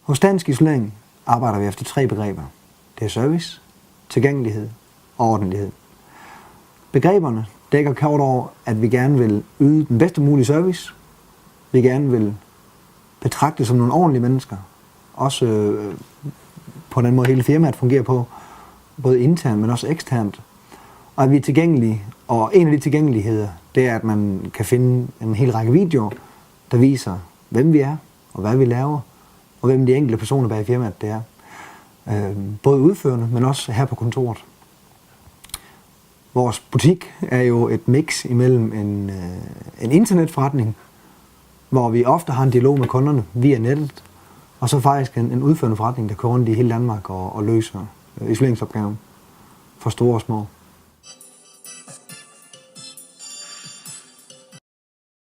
Hos Dansk Isolering arbejder vi efter 3 begreber. Det er service, tilgængelighed og ordentlighed. Begreberne dækker kort over, at vi gerne vil yde den bedste mulige service. Vi gerne vil betragte som nogle ordentlige mennesker. Også på den måde hele firmaet fungerer på, både internt, men også eksternt. Og at vi er tilgængelige, og en af de tilgængeligheder, det er, at man kan finde en hel række videoer, der viser, hvem vi er, og hvad vi laver, og hvem de enkelte personer bag firmaet det er. Både udførende, men også her på kontoret. Vores butik er jo et mix imellem en internetforretning, hvor vi ofte har en dialog med kunderne via nettet, og så faktisk en udførende forretning, der kører rundt i hele Danmark og løser isoleringsopgaven for store og små.